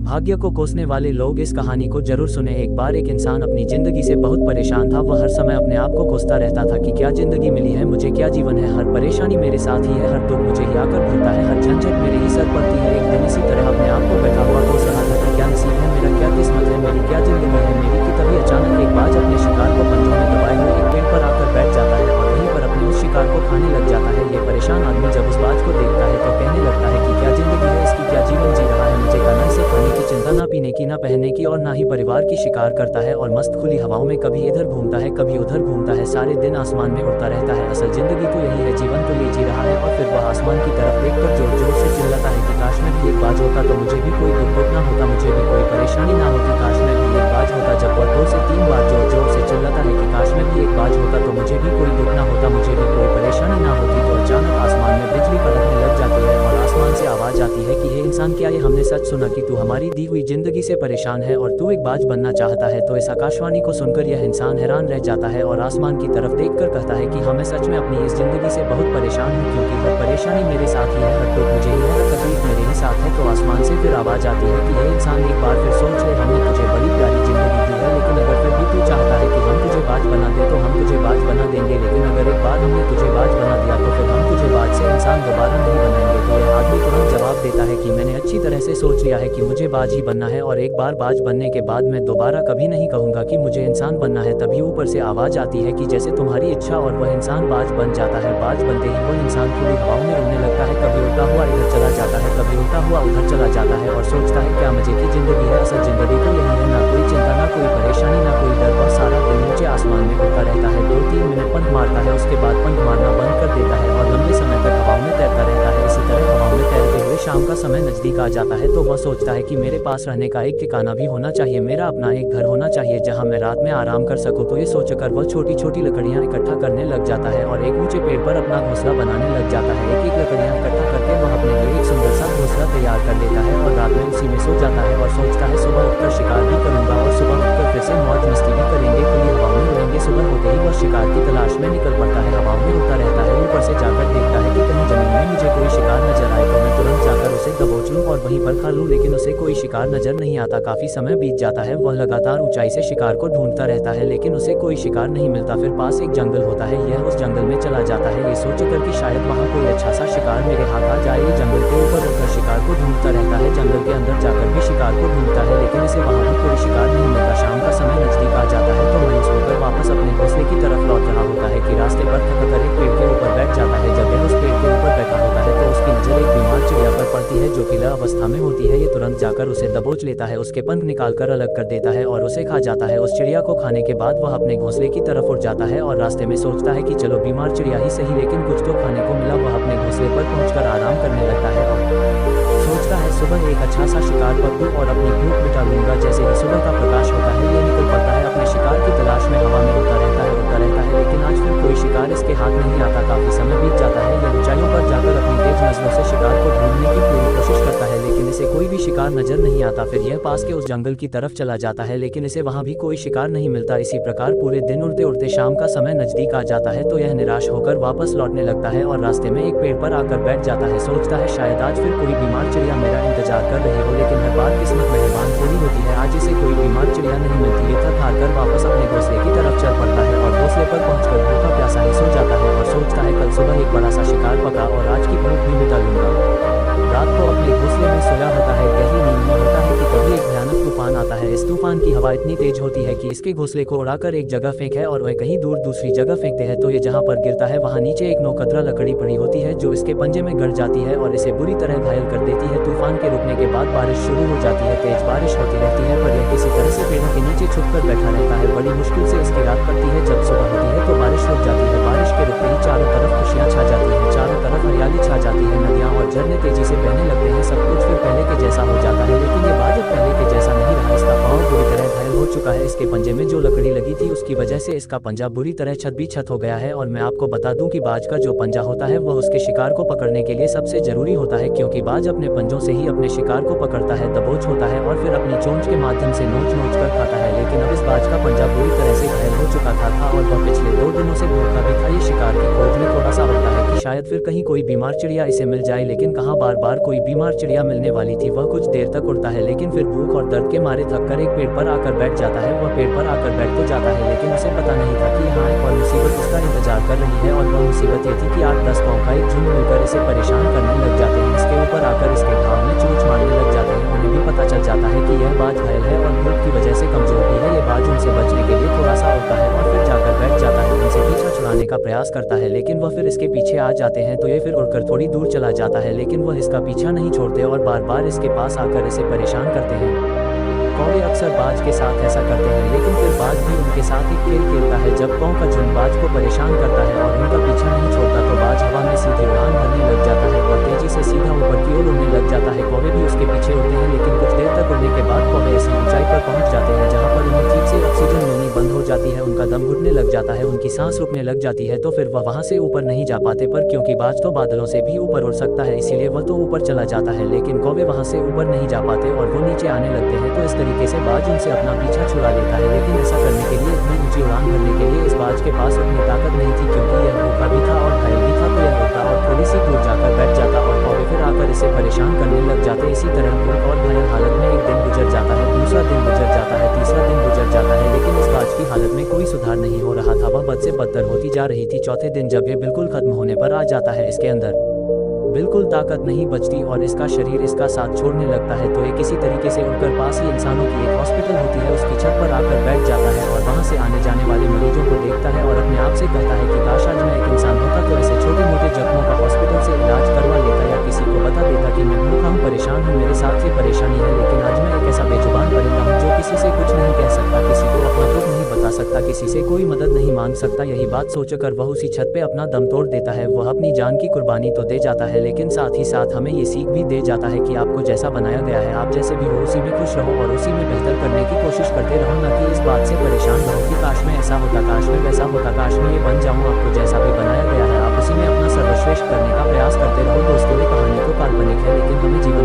भाग्य को कोसने वाले लोग इस कहानी को जरूर सुने। एक बार एक इंसान अपनी जिंदगी से बहुत परेशान था। वह हर समय अपने आप को कोसता रहता था कि क्या जिंदगी मिली है मुझे, क्या जीवन है, हर परेशानी मेरे साथ ही है, हर दुख मुझे ही आकर भूलता है, हर झंझट मेरे ही सर पड़ती है। एक दिन इसी तरह अपने आप को बैठा हुआ कोस रहा था कि क्या नसीब है मेरा, क्या किस्मत है मेरी, क्या जिंदगी है मेरी, कि तभी अचानक एक बाज अपने शिकार को पंजों में दबाए हुए एक पेड़ पर आकर बैठ जाता है और वहीं पर अपने उस शिकार को खाने लग जाता है। ये परेशान आदमी जब उस बाज को देखता है तो कहने लगता है कि क्या जिंदगी है इसकी, क्या जीवन जी रहा है मुझे, ना इसे खाने की चिंता, ना पीने की, ना पहनने की, और ना ही परिवार की शिकार करता है और मस्त खुली हवाओं में कभी इधर घूमता है कभी उधर घूमता है, सारे दिन आसमान में उड़ता रहता है। असल जिंदगी तो यही है, जीवन तो ये जी रहा है। और फिर वह आसमान की तरफ देखकर जोर जोर से चिल्लाता है कि काश मैं भी एक बाज होता तो मुझे भी कोई दुख ना होता, मुझे भी कोई परेशानी ना होती, काश मैं भी एक बाज होता। जब वह 2 से 3 बार जोर जोर से चिल्लाता है कि काश मैं भी एक बाज होता तो मुझे भी कोई दुख ना होता, मुझे भी कोई परेशानी ना होती, तो अचानक आसमान में बिजली कड़कने लग जाती है और आसमान से आवाज आती है कि हे इंसान, क्या ये हमने सच सुना कि तू हमारी दी हुई जिंदगी से परेशान है और तू एक बाज बनना चाहता है। तो इस आकाशवाणी को सुनकर यह इंसान हैरान रह जाता है और आसमान की तरफ देखकर कहता है कि हाँ, मैं सच में अपनी इस जिंदगी से बहुत परेशान हूँ, क्योंकि हर परेशानी मेरे साथ ही है, हर दुख मुझे ही है, हर तकलीफ मेरे ही साथ है। तो आसमान से फिर आवाज आती है कि हे इंसान, एक बार फिर सोच ले, हमने तुझे बड़ी प्यारी जिंदगी दी है, लेकिन अगर फिर भी तू चाहता है कि हम तुझे बाज बना दे तो हम तुझे बाज बना देंगे, लेकिन अगर एक बार हमने तुझे बाज बना दिया तो फिर हम तुझे बाज से इंसान दोबारा नहीं बनाएंगे। तो यह आदमी तुरंत जवाब देता है कि मैंने अच्छी तरह से सोच लिया है कि मुझे बाज ही बनना है और एक बार बाज बनने के बाद मैं दोबारा कभी नहीं कहूंगा कि मुझे इंसान बनना है। तभी ऊपर से आवाज आती है कि जैसे तुम्हारी इच्छा, और वह इंसान बाज बन जाता है। बाज बनते ही वह इंसान खुली हवाओं में उड़ने लगता है, कभी उड़ता हुआ इधर चला जाता है, कभी उड़ता हुआ उधर चला जाता है और सोचता है क्या मजे की जिंदगी है, असल जिंदगी तो यही है, ना कोई चिंता, ना कोई परेशानी, ना कोई डर, और सारा दिन ऊंचे आसमान में उड़ता रहता है। 2-3 मिनट पंख मारता है, उसके बाद पंख मारना बंद कर देता है और लंबे समय तक हवाओं में तैरता रहता है। इसी तरह हवाओं में तैरते हुए शाम का समय नजदीक आ जाता है तो वह सोचता है कि मेरे पास रहने का एक ठिकाना भी होना चाहिए, मेरा अपना एक घर होना चाहिए जहां मैं रात में आराम कर सकूं। तो ये सोचकर वह छोटी छोटी लकड़ियां इकट्ठा करने लग जाता है और एक ऊंचे पेड़ पर अपना घोंसला बनाने लग जाता है। एक एक लकड़ियां इकट्ठा करके वह अपने लिए एक सुंदर सा घोंसला तैयार कर लेता है और रात में उसी में सो जाता है और सोचता है सुबह उठकर शिकार भी करूंगा और सुबह उठकर फिर से मौज मस्ती भी करेंगे, खुली हवाओं में उड़ेंगे। सुबह होते ही वह शिकार की तलाश में निकल पड़ता है, हवाओं में उड़ता रहता है, ऊपर से जाकर देखता है कि कहीं जमीन में मुझे कोई शिकार नजर आए तो मैं तुरंत जाकर उसे दबोच लूं और वहीं पर खा लूं, लेकिन उसे कोई शिकार नजर नहीं आता। काफी समय बीत जाता है, वह लगातार ऊंचाई से शिकार को ढूंढता रहता है लेकिन उसे कोई शिकार नहीं मिलता। फिर पास एक जंगल होता है, यह उस जंगल में चला जाता है, ये सोचकर कि शायद वहाँ कोई अच्छा सा शिकार मेरे हाथ आ जाए। ये जंगल के ऊपर उड़कर शिकार को ढूंढता रहता है, जंगल के अंदर जाकर भी शिकार को ढूंढता है लेकिन इसे वहाँ भी कोई शिकार नहीं मिलता। शाम का समय नजदीक आ जाता है तो मायूस होकर वापस अपने घोंसले की तरफ लौट रहा होता है कि रास्ते पर थककर एक पेड़ के ऊपर बैठ जाता है। जब वह उस पेड़ के ऊपर बैठा होता है तो उसकी नजर एक बीमार चिड़िया पर पड़ती है जो कि लाल अवस्था में होती है। ये तुरंत जाकर उसे दबोच लेता है, उसके पंख निकालकर अलग कर देता है और उसे खा जाता है। उस चिड़िया को खाने के बाद वह अपने घोंसले की तरफ उड़ जाता है और रास्ते में सोचता है कि चलो बीमार चिड़िया ही सही, लेकिन कुछ तो खाने को मिला। वह अपने घोंसले पर पहुंचकर आराम करने लगता है और सोचता है सुबह एक अच्छा सा शिकार पकड़ूं और अपनी भूख मिटा लूंगा। जैसे ही सुबह का प्रकाश होता है ये निकल पड़ता है अपने शिकार की तलाश में, हवा में उड़ता रहता है लेकिन आज फिर कोई शिकार इसके हाथ नहीं आता। काफी समय बीत जाता है, यह ऊंचाइयों पर जाकर अपनी तेज नजरों से शिकार को ढूंढने की पूरी कोशिश करता है लेकिन इसे कोई भी शिकार नजर नहीं आता। फिर यह पास के उस जंगल की तरफ चला जाता है लेकिन इसे वहाँ भी कोई शिकार नहीं मिलता। इसी प्रकार पूरे दिन उड़ते उड़ते शाम का समय नजदीक आ जाता है तो यह निराश होकर वापस लौटने लगता है और रास्ते में एक पेड़ पर आकर बैठ जाता है। सोचता है शायद आज फिर कोई बीमार चिड़िया मेरा इंतजार कर रही हो, लेकिन हर बार किस्मत मेहरबान थोड़ी होती है, आज इसे कोई बीमार चिड़िया नहीं मिलती। ये थक हार कर वापस अपने घोंसले की तरफ चल पड़ता है और घोंसले पर पहुंचकर भूखा प्यासा ही सो जाता है और सोचता है कल सुबह एक बड़ा सा शिकार पका और आज की भूख भी मिटा लूंगा। रात को अपने घोंसले में सोया होता है, गहरी नींद में होता है कि तभी एक भयानक तूफान आता है। इस तूफान की हवा इतनी तेज होती है कि इसके घोंसले को उड़ाकर एक जगह फेंक है और वह कहीं दूर दूसरी जगह फेंकते हैं। तो ये जहाँ पर गिरता है वहाँ नीचे एक नौकतरा लकड़ी पड़ी होती है जो इसके पंजे में गड़ जाती है और इसे बुरी तरह घायल कर देती है। तूफान के रुकने के बाद बारिश शुरू हो जाती है, तेज बारिश होती रहती है पर यह किसी तरह से पेड़ों के नीचे छुपकर बैठा रहता है। बड़ी मुश्किल से इसकी रात पड़ती है, जब सुबह होती है तो बारिश रुक जाती है। बारिश के रुकते ही चारों तरफ खुशियाँ छा जाती हैं, चारों तरफ हरियाली छा जाती है, नदियाँ और झरने तेजी से बहने लगते हैं। सब कुछ फिर पहले के जैसा हो जाता है लेकिन ये बात अब पहले के जैसा नहीं रहा, इसका पाँव बुरी तरह घायल हो चुका है। इसके पंजे में जो लकड़ी लगी थी उसकी वजह से इसका पंजा बुरी तरह छत हो गया है। और मैं आपको बता दूं कि बाज का जो पंजा होता है वह उसके शिकार को पकड़ने के लिए सबसे जरूरी होता है, क्योंकि बाज अपने पंजों से ही अपने शिकार को पकड़ता है, दबोच होता है और फिर अपनी चोंच के माध्यम से नोच कर खाता है। लेकिन अब इस बाज का पंजा बुरी तरह से घायल हो चुका था और वह पिछले 2 दिनों से भूखा भी था। ये शिकार की खोज में थोड़ा सा होता है कि शायद फिर कहीं कोई बीमार चिड़िया इसे मिल जाए, लेकिन कहाँ बार बार कोई बीमार चिड़िया मिलने वाली थी। वह कुछ देर तक उड़ता है लेकिन फिर भूख और दर्द के मारे थककर एक पेड़ पर आकर बैठ जाता है। वह पेड़ पर आकर बैठ तो जाता है लेकिन उसे पता नहीं था कि यहाँ एक और मुसीबत उसका इंतजार कर रही है। और वह मुसीबत ये थी कि 8-10 कौओं का एक झुंड मिलकर इसे परेशान करने लग जाते हैं। इसके ऊपर आकर इसके घाव में चोंच मारने लग जाते हैं। उन्हें भी पता चल जाता है कि यह बाज घायल है और भूख की वजह से कमजोर भी है। ये बाज उनसे बचने के लिए थोड़ा सा उड़ता है और फिर जाकर बैठ जाता है, उनसे पीछा छुड़ाने का प्रयास करता है, लेकिन वह फिर इसके पीछे आ जाते हैं तो ये फिर उड़कर थोड़ी दूर चला जाता है, लेकिन वह इसका पीछा नहीं छोड़ते और बार बार इसके पास आकर इसे परेशान करते हैं। कौवे अक्सर बाज के साथ ऐसा करते हैं, लेकिन फिर बाज भी उनके साथ एक खेल खेलता है। जब कौओं का झुंड बाज को परेशान करता है और उनका पीछा नहीं छोड़ता तो बाज हवा में सीधी उड़ान भरने लग जाता है और तेजी से सीधा ऊपर की ओर उड़ने लग जाता है। कौवे भी उसके पीछे उड़ते हैं, लेकिन कुछ देर तक उड़ने के बाद कौवे ऐसी ऊंचाई पर पहुंच जाते हैं जहां पर उन्हें ठीक से ऑक्सीजन मिलनी बंद हो जाती है, उनका दम घुटने लग जाता है, उनकी सांस रुकने लग जाती है, तो फिर वह वहां से ऊपर नहीं जा पाते। पर क्योंकि बाज तो बादलों से भी ऊपर उड़ सकता है, इसीलिए वह तो ऊपर चला जाता है, लेकिन कौवे वहां से ऊपर नहीं जा पाते और वो नीचे आने लगते हैं। तो इस तरीके से बाज उनसे अपना पीछा छुड़ा लेता है, लेकिन ऐसा करने के लिए इतनी ऊंची उड़ान भरने के लिए इस बाज के पास उतनी ताकत नहीं थी, क्योंकि यह भूखा भी था और घायल भी था। तो यह उड़ता और थोड़ी सी दूर जाकर बैठ जाता और कौवे फिर आकर इसे परेशान करने लग जाते। इसी तरह भूख और घायल हालत में एक दिन गुजर जाता है, दूसरा दिन गुजर जाता है, तीसरा दिन गुजर जाता है, लेकिन इस बाज की हालत में कोई सुधार नहीं हो रहा था। वह बद से बदतर होती जा रही थी। चौथे दिन जब ये बिल्कुल खत्म होने पर आ जाता है, इसके अंदर बिल्कुल ताकत नहीं बचती और इसका शरीर इसका साथ छोड़ने लगता है, तो ये किसी तरीके से उड़कर पास ही इंसानों की एक हॉस्पिटल होती है उसकी छत पर आकर बैठ जाता है और वहां से आने जाने वाले मरीजों को देखता है और अपने आप से कहता है कि काश आज मैं एक इंसान होता तो ऐसे छोटे मोटे जख्मों का हॉस्पिटल से इलाज करवा लेता या किसी को बता देता कि मैं भूखा हूँ, परेशान हूँ, मेरे साथ ये परेशानी है। लेकिन आज मैं एक ऐसा बेजुबान परिंदा हूँ जो किसी से कुछ नहीं कह सकता, किसी को अपना दुख नहीं बता सकता, किसी से कोई मदद नहीं मांग सकता। यही बात सोचकर वह उसी छत पे अपना दम तोड़ देता है। वह अपनी जान की कुर्बानी तो दे जाता है, लेकिन साथ ही साथ हमें ये सीख भी दे जाता है कि आपको जैसा बनाया गया है आप जैसे भी हो उसी में खुश रहो और उसी में बेहतर करने की कोशिश करते रहो, न कि इस बात से परेशान रहो कि काश में ऐसा होता, काश में वैसा होता, काश में ये बन जाऊं। आपको जैसा भी बनाया गया है आप उसी में अपना सर्वश्रेष्ठ करने का प्रयास करते रहो। दोस्तों, ये कहानी तो काल्पनिक है, लेकिन हमें जीवन